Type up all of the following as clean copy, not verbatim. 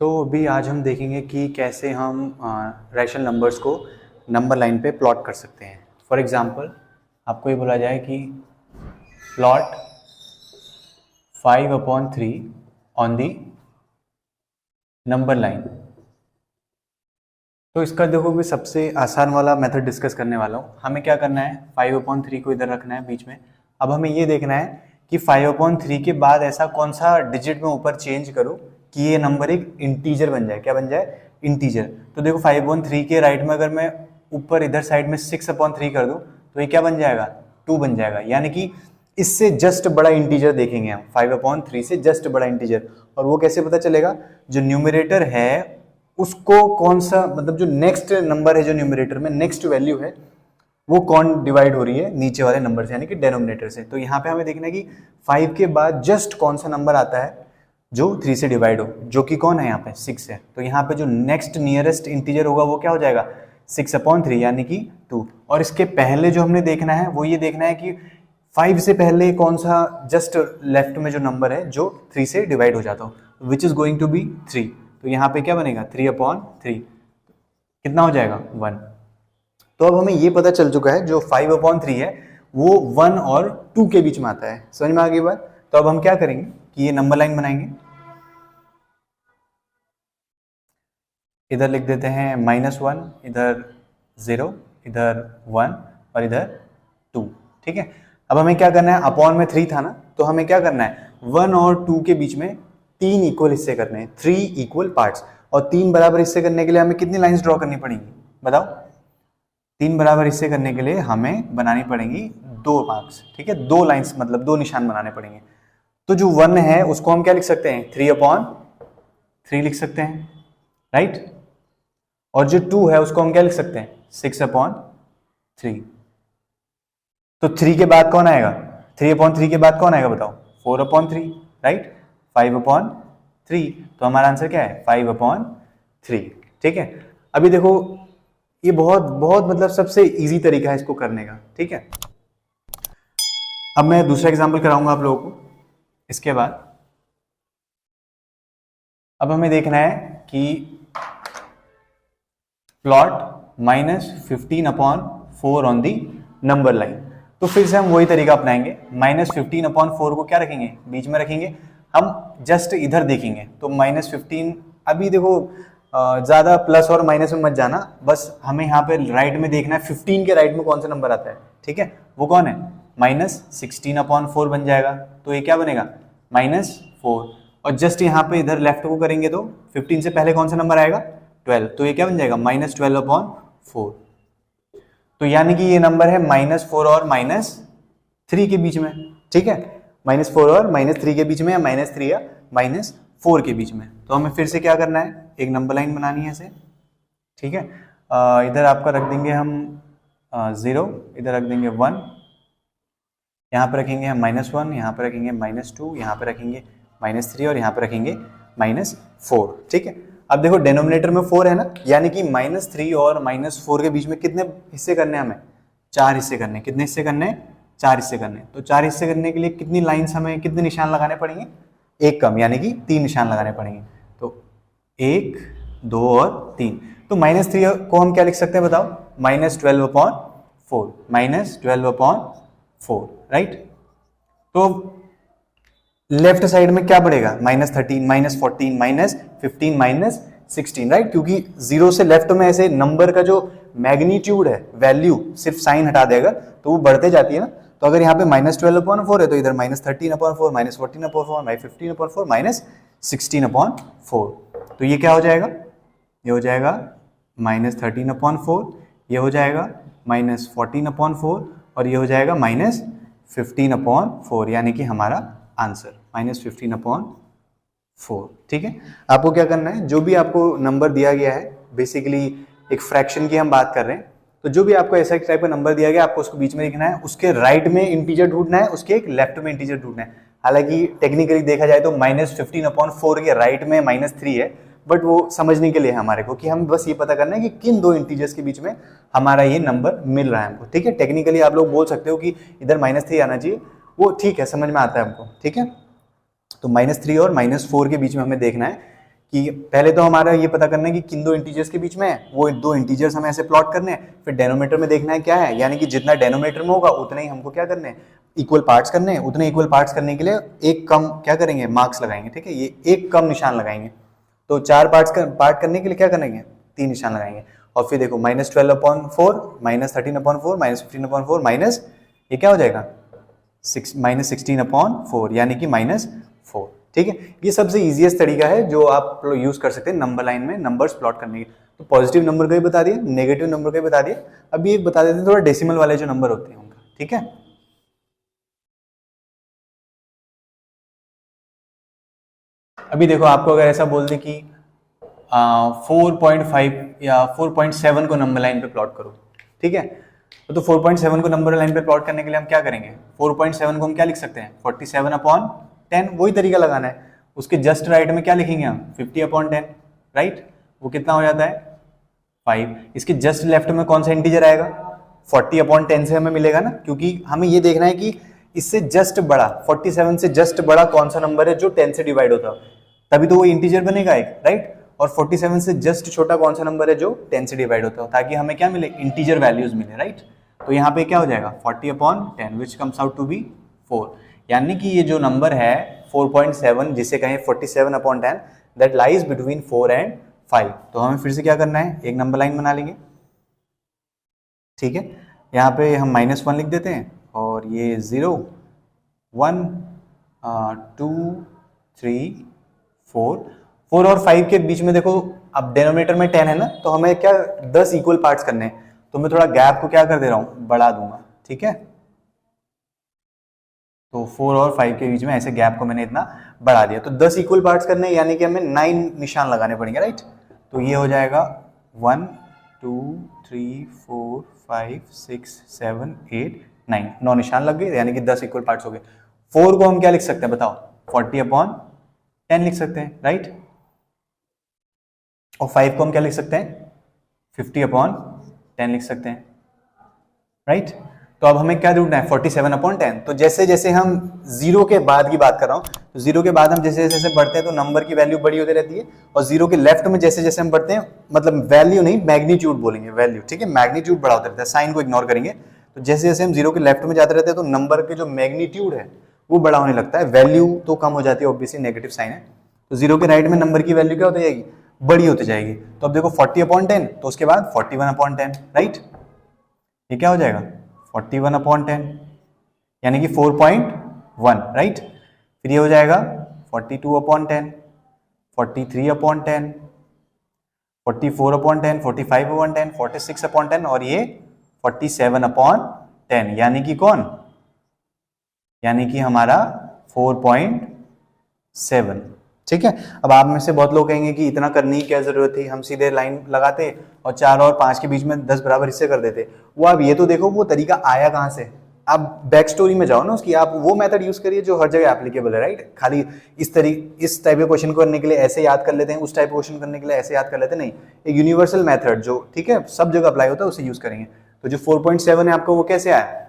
तो अभी आज हम देखेंगे कि कैसे हम रैशनल नंबर्स को नंबर लाइन पे प्लॉट कर सकते हैं। फॉर एग्जांपल आपको ये बोला जाए कि plot 5/3 on the number line. तो इसका देखो कि सबसे आसान वाला मेथड डिस्कस करने वाला हूँ। हमें क्या करना है, 5/3 को इधर रखना है बीच में। अब हमें ये देखना है कि 5/3 के बाद ऐसा कौन सा डिजिट में ऊपर चेंज करो कि ये नंबर एक इंटीजर बन जाए। क्या बन जाए? इंटीजर। तो देखो 5/3 के राइट में अगर मैं ऊपर इधर साइड में 6/3 कर दूं तो ये क्या बन जाएगा? 2 बन जाएगा। यानी कि इससे जस्ट बड़ा इंटीजर देखेंगे हम, 5/3 से जस्ट बड़ा इंटीजर। और वो कैसे पता चलेगा? जो न्यूमरेटर है उसको कौन सा, मतलब जो नेक्स्ट नंबर है जो न्यूमरेटर में नेक्स्ट वैल्यू है वो कौन डिवाइड हो रही है नीचे वाले नंबर से, यानी कि डेनोमिनेटर से। तो यहाँ पे हमें देखना है कि 5 के बाद जस्ट कौन सा नंबर आता है जो 3 से डिवाइड हो, जो कि कौन है यहाँ पे? 6 है। तो यहाँ पे जो नेक्स्ट नियरेस्ट इंटीजर होगा वो क्या हो जाएगा? 6/3 यानी कि 2। और इसके पहले जो हमने देखना है वो ये देखना है कि 5 से पहले कौन सा जस्ट लेफ्ट में जो नंबर है जो 3 से डिवाइड हो जाता हो, which is going to be 3। तो यहाँ पे क्या बनेगा? 3/3 कितना हो जाएगा? 1। तो अब हमें ये पता चल चुका है जो 5/3 है वो 1 और 2 के बीच में आता है। समझ में आ गई बात? तो अब हम क्या करेंगे कि ये नंबर लाइन बनाएंगे। इधर लिख देते हैं -1, इधर 0, इधर 1 और इधर 2। ठीक है। अब हमें क्या करना है, अपॉन में 3 था ना, तो हमें क्या करना है, 1 और 2 के बीच में 3 इक्वल हिस्से करने हैं, 3 इक्वल पार्ट्स। और 3 बराबर हिस्से करने के लिए हमें कितनी लाइंस ड्रॉ करनी पड़ेंगी बताओ? 3 बराबर हिस्से करने के लिए हमें बनानी पड़ेंगी 2 मार्क्स। ठीक है, 2 लाइंस, मतलब 2 निशान बनाने पड़ेंगे। तो जो 1 है उसको हम क्या लिख सकते हैं? 3/3 लिख सकते हैं, राइट। और जो 2 है उसको हम क्या लिख सकते हैं? 6/3। तो 3 के बाद कौन आएगा? 3/3 के बाद कौन आएगा बताओ? 4/3, राइट। 5/3। तो हमारा आंसर क्या है? 5/3। ठीक है। अभी देखो ये बहुत बहुत मतलब सबसे इजी तरीका है इसको करने का। ठीक है। अब मैं दूसरा एग्जांपल कराऊंगा आप लोगों को इसके बाद। अब हमें देखना है कि plot -15/4 on the number line. तो फिर से हम वही तरीका अपनाएंगे। -15/4 को क्या रखेंगे? बीच में रखेंगे। हम जस्ट इधर देखेंगे तो -15। अभी देखो ज्यादा प्लस और माइनस में मत जाना, बस हमें यहाँ पे राइट में देखना है 15 के राइट में कौन सा नंबर आता है। ठीक है, वो कौन है? -16/4 बन जाएगा। तो ये क्या बनेगा? -4। और जस्ट यहाँ पे इधर लेफ्ट को करेंगे तो 15 से पहले कौन सा नंबर आएगा? 12। तो ये क्या बन जाएगा? -12/4। तो यानी कि ये नंबर है -4 और -3 के बीच में। ठीक है, -4 और -3 के बीच में, या -3 या -4 के बीच में। तो हमें फिर से क्या करना है? एक नंबर लाइन बनानी है ऐसे। ठीक है। इधर आपका रख देंगे हम 0, इधर रख देंगे 1, यहाँ पे रखेंगे हम -1, यहाँ पे रखेंगे -2, यहाँ पे रखेंगे -3 और यहाँ पे रखेंगे -4। ठीक है। अब देखो डेनोमिनेटर में 4 है ना, यानी कि -3 और -4 के बीच में कितने हिस्से करने हैं हमें? 4 हिस्से करने। कितने हिस्से करने? 4 हिस्से करने। तो 4 हिस्से करने के लिए कितनी लाइन्स हमें, कितने निशान लगाने पड़ेंगे? एक कम, यानी कि 3 निशान लगाने पड़ेंगे। तो 1, 2 और 3। तो -3 को हम क्या लिख सकते हैं बताओ? -12/4, -12/4, राइट। तो लेफ्ट साइड में क्या बढ़ेगा? -13, -14, -15, -16, राइट। क्योंकि 0 से लेफ्ट में ऐसे नंबर का जो मैग्नीट्यूड है, वैल्यू, सिर्फ साइन हटा देगा तो वो बढ़ते जाती है ना। तो अगर यहाँ पे -12/4 है तो इधर -13/4, -14/4, -15/4, -16/4। तो ये क्या हो जाएगा? ये हो जाएगा -13/4, ये हो जाएगा -14/4 और ये हो जाएगा -15/4, यानी कि हमारा आंसर -15/4। ठीक है। आपको क्या करना है, जो भी आपको नंबर दिया गया है, बेसिकली एक फ्रैक्शन की हम बात कर रहे हैं, तो जो भी आपको ऐसा टाइप का नंबर दिया गया आपको उसको बीच में लिखना है, उसके राइट में इंटीजर ढूंढना है, उसके एक लेफ्ट में इंटीजर ढूंढना है। हालांकि टेक्निकली देखा जाए तो -15/4 के राइट में -3 है, बट वो समझने के लिए है हमारे को, कि हम बस ये पता करना है कि किन दो इंटीजर्स के बीच में हमारा ये नंबर मिल रहा है हमको। ठीक है। टेक्निकली आप लोग बोल सकते हो कि इधर -3 आना चाहिए, वो ठीक है, समझ में आता है हमको। ठीक है। तो -3 और -4 के बीच में हमें देखना है कि पहले तो हमारा ये पता करना है कि किन दो इंटीजर्स के बीच में है, वो दो इंटीजर्स हमें ऐसे प्लॉट करने हैं, फिर डेनोमीटर में देखना है क्या है, यानी कि जितना डेनोमीटर में होगा उतना ही हमको क्या करना है, इक्वल पार्ट्स करने हैं। उतने इक्वल पार्ट्स करने के लिए एक कम क्या करेंगे, मार्क्स लगाएंगे, ठीक है, ये एक कम निशान लगाएंगे। तो 4 पार्ट करने के लिए क्या करेंगे, 3 निशान लगाएंगे। और फिर देखो -12/4 -13/4 -15/4 माइनस ये क्या हो जाएगा -16/4 यानी कि -4, ठीक है। ये सबसे इजीएस्ट तरीका है जो आप यूज कर सकते हैं नंबर लाइन में नंबर्स प्लॉट करने के। तो पॉजिटिव नंबर का भी बता दिए, नेगेटिव नंबर का भी बता दिए, अभी एक बता देते हैं थोड़ा डेसिमल वाले जो नंबर होते हैं उनका, ठीक है। अभी देखो आपको अगर ऐसा बोल दे कि 4.5 या 4.7 को नंबर लाइन पे प्लॉट करो, ठीक है, तो 4.7 को नंबर लाइन पे प्लॉट करने के लिए हम क्या करेंगे, 4.7 को हम क्या लिख सकते हैं 47/10, वही तरीका लगाना है। उसके जस्ट राइट में क्या लिखेंगे हम 50/10, राइट, वो कितना हो जाता है 5। इसके जस्ट लेफ्ट में कौन सा इंटीजर आएगा 40/10 से हमें मिलेगा ना, क्योंकि हमें ये देखना है कि इससे जस्ट बड़ा 47 से जस्ट बड़ा कौन सा नंबर है जो 10 से डिवाइड होता है, तभी तो वो इंटीजर बनेगा एक, राइट। और 47 से जस्ट छोटा कौन सा नंबर है जो 10 से डिवाइड होता है, ताकि हमें क्या मिले, इंटीजर वैल्यूज मिले, राइट। तो यहाँ पे क्या हो जाएगा 40/10 which comes out to be 4, यानी कि ये जो नंबर है 4.7 जिसे कहें 47/10 दैट लाइज बिटवीन 4 एंड 5। तो हमें फिर से क्या करना है, एक नंबर लाइन बना लेंगे, ठीक है। यहाँ पे हम -1 लिख देते हैं और ये 0 1 2 3 4 और 5 के बीच में देखो अब डेनोमिनेटर में 10 है ना, तो हमें क्या 10 इक्वल पार्ट्स करने हैं, तो मैं थोड़ा गैप को क्या कर दे रहा हूं, बढ़ा दूंगा, ठीक है। तो 4 और 5 के बीच में ऐसे गैप को मैंने इतना बढ़ा दिया, तो 10 इक्वल पार्ट्स करने हैं, यानी कि हमें 9 निशान लगाने पड़ेंगे, राइट। तो ये हो जाएगा 1 2 3 4 5 6 7 8 9, 9 निशान लग गए, यानी कि 10 इक्वल पार्ट्स हो गए। 4 को हम क्या लिख सकते हैं बताओ 40/10 लिख सकते हैं, राइट। और 5 को हम क्या लिख सकते हैं 50/10 लिख सकते हैं, राइट। तो अब हमें क्या ढूंढना है 47/10। तो जैसे जैसे हम 0 के बाद की बात कर रहा हूं, तो 0 के बाद हम जैसे जैसे बढ़ते हैं तो नंबर की वैल्यू बड़ी होती रहती है, और 0 के लेफ्ट में जैसे जैसे हम बढ़ते हैं, मतलब वैल्यू नहीं मैग्नीट्यूड बोलेंगे, वैल्यू, ठीक है, मैग्नीट्यूड बड़ा होता रहता है, साइन को इग्नोर करेंगे। तो जैसे जैसे हम 0 के लेफ्ट में जाते रहते हैं तो नंबर के जो मैग्नीट्यूड है वो बड़ा होने लगता है, वैल्यू तो कम हो जाती है, ऑब्वियसली नेगेटिव साइन है। तो 0 के राइट में नंबर की वैल्यू क्या होती जाएगी, बड़ी होती जाएगी। तो अब देखो 40/10, तो उसके बाद 41/10, राइट, ये क्या हो जाएगा 41/10 यानी कि 4.1, राइट। फिर ये हो जाएगा 42/10 43/10 44/10 45/10 46/10 और ये 47/10, यानी कि कौन, यानी कि हमारा 4.7, ठीक है। अब आप में से बहुत लोग कहेंगे कि इतना करने की क्या जरूरत थी, हम सीधे लाइन लगाते और 4 और 5 के बीच में 10 बराबर हिस्से कर देते। वो आप ये तो देखो वो तरीका आया कहां से, आप बैक स्टोरी में जाओ ना उसकी, आप वो मेथड यूज करिए जो हर जगह एप्लीकेबल है, राइट। खाली इस टाइप के क्वेश्चन करने के लिए ऐसे याद कर लेते हैं, उस टाइप क्वेश्चन करने के लिए ऐसे याद कर लेते हैं, नहीं, एक यूनिवर्सल मेथड जो, ठीक है, सब जगह अप्लाई होता है उसे यूज करेंगे। तो जो 4.7 है आपको वो कैसे आया,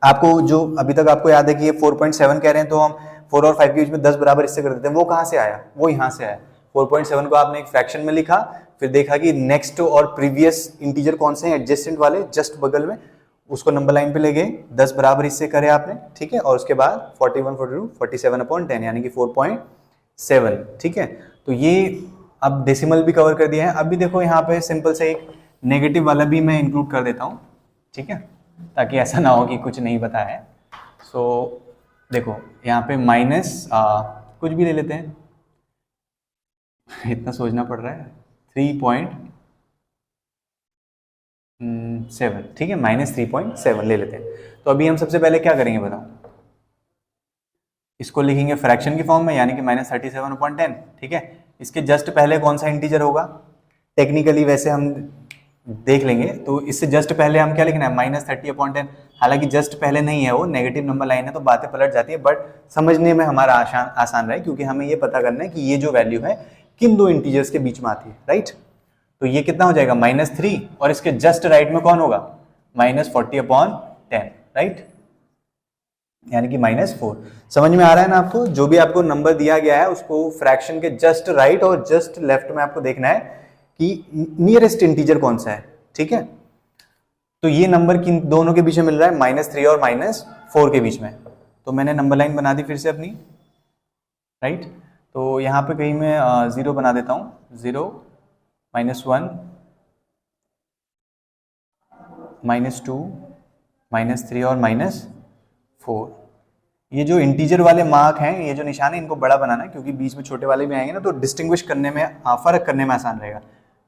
आपको जो अभी तक आपको याद है कि ये 4.7 कह रहे हैं, तो हम 4 और 5 के बीच में 10 बराबर हिस्से कर देते हैं, वो कहां से आया, वो यहां से आया। 4.7 को आपने एक फ्रैक्शन में लिखा, फिर देखा कि नेक्स्ट और प्रीवियस इंटीजर कौन से हैं एडजेसेंट वाले जस्ट बगल में, उसको नंबर लाइन पे ले गए, 10 बराबर हिस्से करे आपने, ठीक है, और उसके बाद 41 42 47/10 यानी कि 4.7, ठीक है। तो ये अब डेसिमल भी कवर कर दिया है। अभी देखो यहाँ पे सिंपल से एक नेगेटिव वाला भी मैं इंक्लूड कर देता हूँ, ठीक है, ताकि ऐसा ना हो कि कुछ नहीं पता है। सो देखो यहाँ पे माइनस कुछ भी ले लेते हैं, इतना सोचना पड़ रहा है, 3.7, ठीक है, -3.7 ले लेते हैं। तो अभी हम सबसे पहले क्या करेंगे बताओ, इसको लिखेंगे फ्रैक्शन की फॉर्म में, यानी कि -37/10, ठीक है। इसके जस्ट पहले कौन सा इंटीजर होगा, टेक्निकली वैसे हम देख लेंगे, तो इससे जस्ट पहले हम क्या लिखना है -30/10। हालांकि जस्ट पहले नहीं है, वो नेगेटिव नंबर लाइन है तो बातें पलट जाती है, बट समझने में हमारा आसान रहे, क्योंकि हमें ये पता करना है कि ये जो वैल्यू है किन दो इंटीजर्स के बीच में आती है, राइट। तो ये कितना हो जाएगा -3, और इसके जस्ट राइट में कौन होगा -40/10, राइट। यानी कि -4। समझ में आ रहा है ना आपको? जो भी आपको नंबर दिया गया है उसको फ्रैक्शन के जस्ट राइट और जस्ट लेफ्ट में आपको देखना है कि नियरेस्ट इंटीजर कौन सा है, ठीक है। तो ये नंबर किन दोनों के बीच में मिल रहा है? -3 और -4 के बीच में। तो मैंने नंबर लाइन बना दी फिर से अपनी, राइट। तो यहाँ पे कहीं मैं 0 बना देता हूँ, 0, -1, -2, -3 और -4। ये जो इंटीजर वाले मार्क हैं, ये जो निशान है, इनको बड़ा बनाना है क्योंकि बीच में छोटे वाले भी आएंगे ना, तो डिस्टिंग्विश करने में, फर्क करने में आसान रहेगा।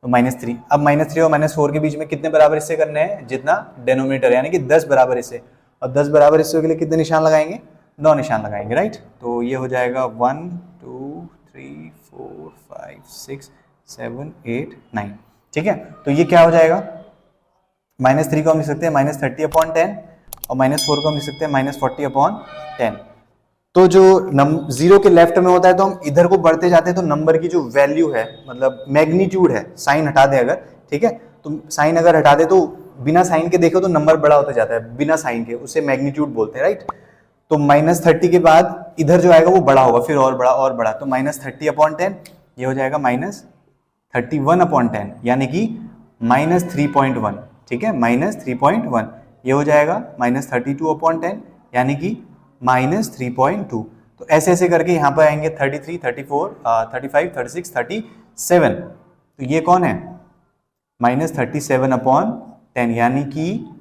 तो -3, अब -3 और -4 के बीच में कितने बराबर हिस्से करने हैं? जितना डेनोमिनेटर, यानी कि 10 बराबर हिस्से। और 10 बराबर हिस्सों के लिए कितने निशान लगाएंगे? 9 निशान लगाएंगे, राइट। तो ये हो जाएगा 1, 2, 3, 4, 5, 6, 7, 8, 9, ठीक है। तो ये क्या हो जाएगा? -3 को हम लिख सकते हैं -30/10 और -4 को हम लिख सकते हैं -40/10। तो जो 0 के लेफ्ट में होता है तो हम इधर को बढ़ते जाते हैं, तो नंबर की जो वैल्यू है, मतलब मैग्नीट्यूड है, साइन हटा दे अगर, ठीक है, तो साइन अगर हटा दे तो बिना साइन के देखो तो नंबर बड़ा होता जाता है, बिना साइन के, उसे मैग्नीट्यूड बोलते हैं, राइट। तो -30 के बाद इधर जो आएगा वो बड़ा होगा, फिर और बड़ा और बड़ा, तो -30/10 ये हो जाएगा -31/10, यानी कि -3.1, ठीक है, -3.1। ये हो जाएगा -32/10, यानी कि -3.2। तो ऐसे ऐसे करके यहाँ पर आएंगे 33, 34, 35, 36, 37। तो ये कौन है? -37/10, यानी कि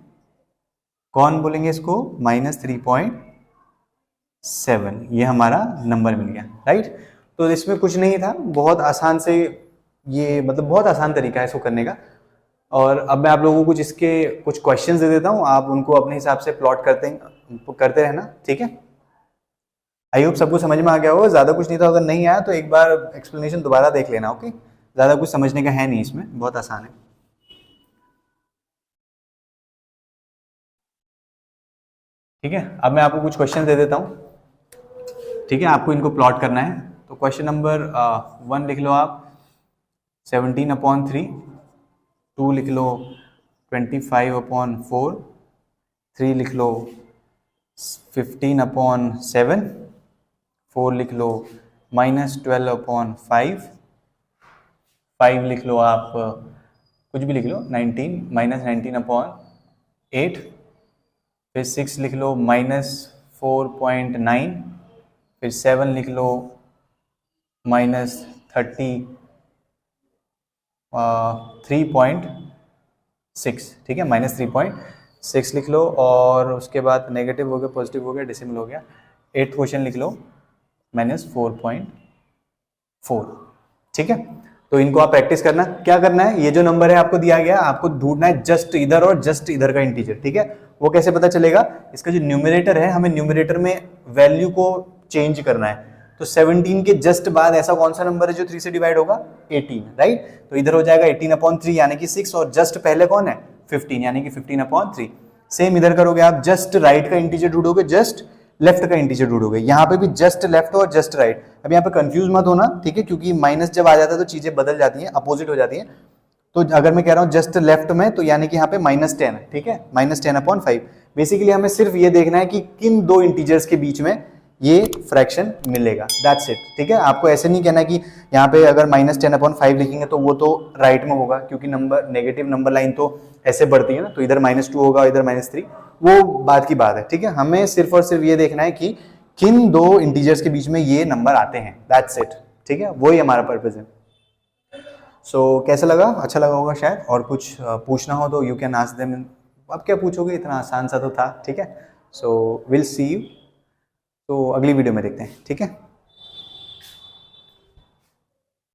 कौन बोलेंगे इसको? -3.7। ये हमारा नंबर मिल गया, राइट। तो इसमें कुछ नहीं था, बहुत आसान से, ये मतलब बहुत आसान तरीका है इसको करने का। और अब मैं आप लोगों को कुछ इसके कुछ क्वेश्चंस दे देता हूँ, आप उनको अपने हिसाब से प्लॉट करते रहना, ठीक है। आई होप सबको समझ में आ गया होगा, ज़्यादा कुछ नहीं था। अगर नहीं आया तो एक बार एक्सप्लेनेशन दोबारा देख लेना, ओके। ज़्यादा कुछ समझने का है नहीं इसमें, बहुत आसान है, ठीक है। अब मैं आपको कुछ क्वेश्चन दे देता हूँ, ठीक है, आपको इनको प्लॉट करना है। तो क्वेश्चन नंबर 1 लिख लो आप, 17/3, 2 लिख लो 25/4, 3 लिख लो 15/7, 4 लिख लो -12/5, 5 लिख लो आप कुछ भी लिख लो 19, -19/8, फिर 6 लिख लो -4.9, फिर 7 लिख लो -3.6, ठीक है, -3.6 लिख लो। और उसके बाद नेगेटिव हो गया, पॉजिटिव हो गया, डेसिमल हो गया। 8th क्वेश्चन लिख लो -4.4, ठीक है। तो इनको आप प्रैक्टिस करना। क्या करना है? ये जो नंबर है आपको दिया गया, आपको ढूंढना है जस्ट इधर और जस्ट इधर का इंटीजर, ठीक है। वो कैसे पता चलेगा? इसका जो न्यूमरेटर है, हमें न्यूमरेटर में वैल्यू को चेंज करना है। तो 17 के जस्ट बाद ऐसा कौन सा नंबर है जो 3 से डिवाइड होगा? 18, राइट। तो इधर हो जाएगा 18/3 यानी कि 6, और जस्ट पहले कौन है? 15 यानी कि 15/3। सेम इधर करोगे आप, जस्ट राइट का इंटीजर ढूंढोगे, जस्ट लेफ्ट का इंटीजर ढूंढोगे। यहाँ पे भी जस्ट लेफ्ट और जस्ट राइट। अब यहाँ पे कंफ्यूज मत होना, ठीक है, क्योंकि माइनस जब आ जाता है तो चीजें बदल जाती हैं, अपोजिट हो जाती हैं। तो अगर मैं कह रहा हूँ जस्ट लेफ्ट में, तो यानी कि यहाँ पे -10, ठीक है, -10/5। बेसिकली हमें सिर्फ ये देखना है कि किन दो इंटीजर्स के बीच में ये फ्रैक्शन मिलेगा, दैट्स इट, ठीक है। आपको ऐसे नहीं कहना कि यहाँ पे अगर -10/5 लिखेंगे तो वो तो राइट में होगा, क्योंकि नंबर नेगेटिव नंबर लाइन तो ऐसे बढ़ती है ना, तो इधर -2 होगा, इधर -3, वो बात की बात है, ठीक है। हमें सिर्फ और सिर्फ ये देखना है कि किन दो इंटीजर्स के बीच में ये नंबर आते हैं, दैट्स इट, ठीक है, वही हमारा पर्पज है। सो कैसा लगा? अच्छा लगा होगा शायद। और कुछ पूछना हो तो यू कैन आस्क देम। अब क्या पूछोगे, इतना आसान सा तो था, ठीक है। सो विल सी यू, तो अगली वीडियो में देखते हैं, ठीक है।